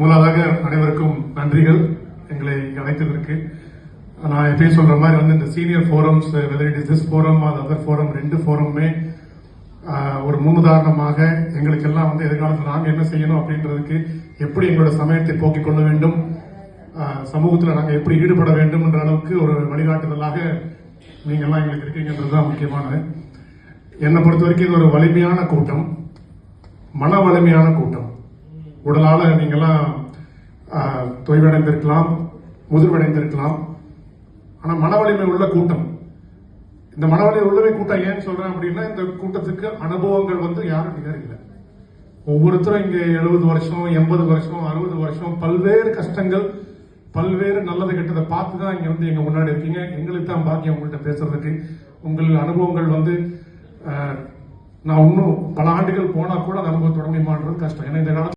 முதலாக அனைவருக்கும் நன்றிகள் எங்களை இங்கு அழைத்ததற்கு. நான் எப்பயும் சொல்ற மாதிரி வந்து இந்த senior forums, whether it is this forum அது அதர் ஃபோரம், ரெண்டு ஃபோரமுமே ஒரு முன்னுதாரணமாக எங்களுக்கெல்லாம் வந்து எதிர்காலத்தில் நாங்கள் என்ன செய்யணும் அப்படின்றதுக்கு, எப்படி எங்களோட சமயத்தை போக்கிக் கொள்ள வேண்டும், சமூகத்தில் நாங்கள் எப்படி ஈடுபட வேண்டும் என்ற அளவுக்கு ஒரு வழிகாட்டுதலாக நீங்கள்லாம் எங்களுக்கு இருக்கீங்கன்றதுதான் முக்கியமானது. என்னை பொறுத்த வரைக்கும் இது ஒரு வலிமையான கூட்டம், மன வலிமையான கூட்டம். உடலால நீங்கெல்லாம் தொய்வடைந்திருக்கலாம், முதிர்வடைந்திருக்கலாம், ஆனா மன வலிமை உள்ள கூட்டம். இந்த மன வலிமை உள்ளவே கூட்டம் ஏன்னு சொல்றேன் அப்படின்னா, இந்த கூட்டத்துக்கு அனுபவங்கள் வந்து யாரும் நிகர் இல்லை. ஒவ்வொருத்தரும் இங்க 70 வருஷம், 80 வருஷம், 60 வருஷம், பல்வேறு கஷ்டங்கள், பல்வேறு நல்லது கெட்டதை பார்த்துதான் இங்க வந்து எங்க முன்னாடி இருக்கீங்க. எங்களுக்கு தான் பாக்கியம் உங்கள்கிட்ட பேசுறதுக்கு. உங்கள் அனுபவங்கள் வந்து நான் இன்னும் பல ஆண்டுகள் போனா கூட அனுபவத்தோட மாற்றுறது கஷ்டம். ஏன்னா இந்த காலத்துல